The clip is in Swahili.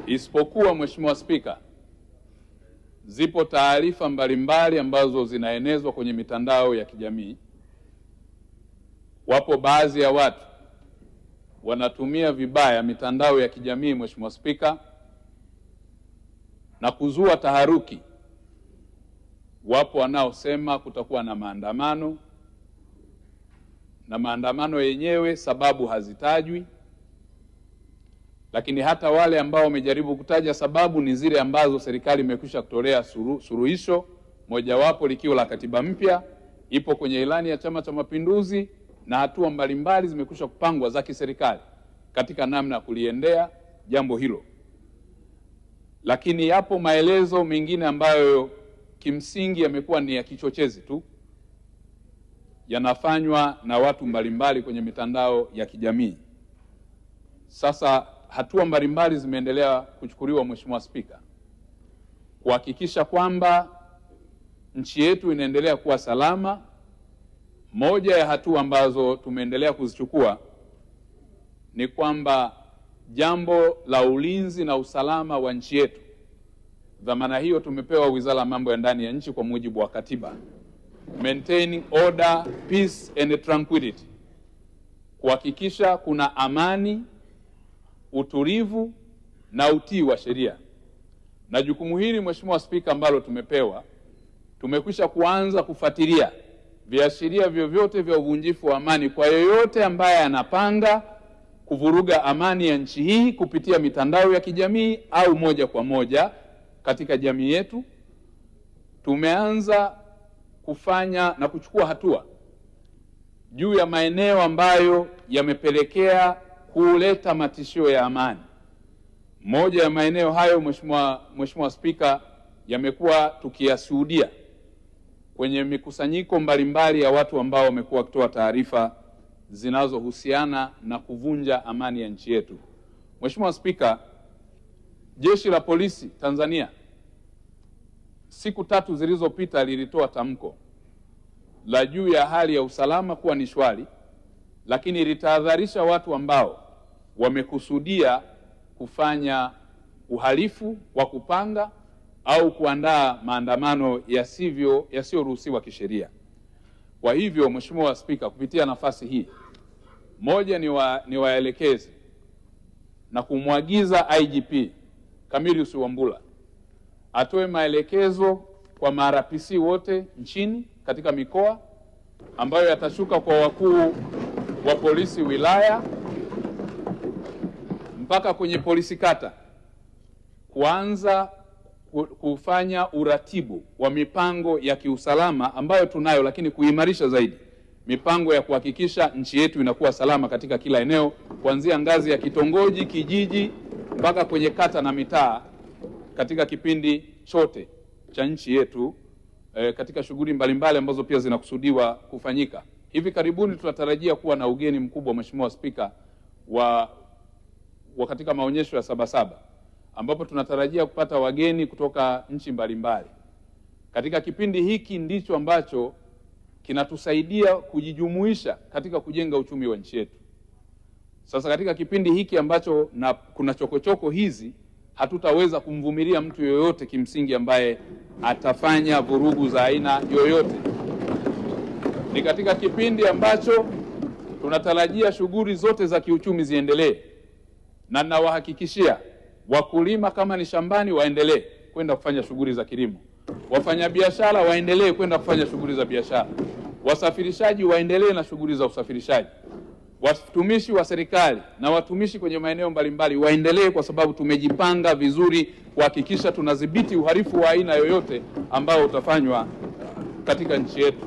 Isipokuwa Mheshimiwa Spika, zipo taarifa mbalimbali ambazo zinaenezwa kwenye mitandao ya kijamii. Wapo baadhi ya watu wanatumia vibaya mitandao ya kijamii, Mheshimiwa Spika, na kuzua taharuki. Wapo wanaosema kutakuwa na maandamano, na maandamano yenyewe sababu hazitajwi, lakini hata wale ambao wamejaribu kutaja sababu ni zile ambazo serikali imekwisha kutolea suluhisho, mojawapo likiwa la katiba mpya, ipo kwenye ilani ya Chama cha Mapinduzi, na hatua mbalimbali zimekwisha kupangwa za kiserikali katika namna ya kuliendea jambo hilo. Lakini yapo maelezo mengine ambayo kimsingi yamekuwa ni ya kichochezi tu, yanafanywa na watu mbalimbali kwenye mitandao ya kijamii. Sasa hatua mbalimbali zimeendelea kuchukuliwa, Mheshimiwa Spika, kuhakikisha kwamba nchi yetu inaendelea kuwa salama. Moja ya hatua ambazo tumeendelea kuzichukua ni kwamba jambo la ulinzi na usalama wa nchi yetu, dhamana hiyo tumepewa Wizara ya Mambo ya Ndani ya Nchi kwa mujibu wa katiba. Maintaining order, peace and tranquility, kuhakikisha kuna amani, utulivu na utii wa sheria. Na jukumu hili, Mheshimiwa Spika, ambalo tumepewa, tumekwisha kuanza kufuatilia viashiria vyovyote vya uvunjifu wa amani kwa yoyote ambaye anapanga kuvuruga amani ya nchi hii kupitia mitandao ya kijamii au moja kwa moja katika jamii yetu. Tumeanza kufanya na kuchukua hatua juu ya maeneo ambayo yamepelekea kuleta matishio ya amani. Moja ya maeneo hayo, Mheshimiwa Spika, yamekuwa tukiyashuhudia kwenye mikusanyiko mbalimbali ya watu ambao wamekuwa wakitoa taarifa zinazohusiana na kuvunja amani ya nchi yetu. Mheshimiwa Spika, Jeshi la Polisi Tanzania siku 3 zilizopita lilitoa tamko la juu ya hali ya usalama kuwa ni shwari, lakini litahadharisha watu ambao wamekusudia kufanya uhalifu wa kupanga au kuandaa maandamano yasiyoruhusiwa kisheria. Kwa hivyo, Mheshimiwa Spika, kupitia nafasi hii, moja ni waelekezi na kumwagiza IGP Camillus Wambura atoe maelekezo kwa ma-RPC wote nchini katika mikoa, ambayo yatashuka kwa wakuu wa polisi wilaya mpaka kwenye polisi kata, kuanza kufanya uratibu wa mipango ya kiusalama ambayo tunayo, lakini kuimarisha zaidi mipango ya kuhakikisha nchi yetu inakuwa salama katika kila eneo, kuanzia ngazi ya kitongoji, kijiji mpaka kwenye kata na mitaa, katika kipindi chote cha nchi yetu, katika shughuli mbalimbali ambazo pia zinakusudiwa kufanyika. Hivi karibuni tunatarajia kuwa na ugeni mkubwa, Mheshimiwa Spika, wa katika maonyesho ya Sabasaba, ambapo tunatarajia kupata wageni kutoka nchi mbalimbali. Katika kipindi hiki ndicho ambacho kinatusaidia kujijumuisha katika kujenga uchumi wa nchi yetu. Sasa katika kipindi hiki ambacho kuna chokochoko hizi, hatutaweza kumvumilia mtu yoyote kimsingi ambaye atafanya vurugu za aina yoyote. Ni katika kipindi ambacho tunatarajia shughuli zote za kiuchumi ziendelee, na nawahakikishia wakulima kama ni shambani waendelee kwenda kufanya shughuli za kilimo, wafanyabiashara waendelee kwenda kufanya shughuli za biashara, wasafirishaji waendelee na shughuli za usafirishaji, watumishi wa serikali na watumishi kwenye maeneo mbalimbali waendelee, kwa sababu tumejipanga vizuri kuhakikisha tunadhibiti uhalifu wa aina yoyote ambao utafanywa katika nchi yetu.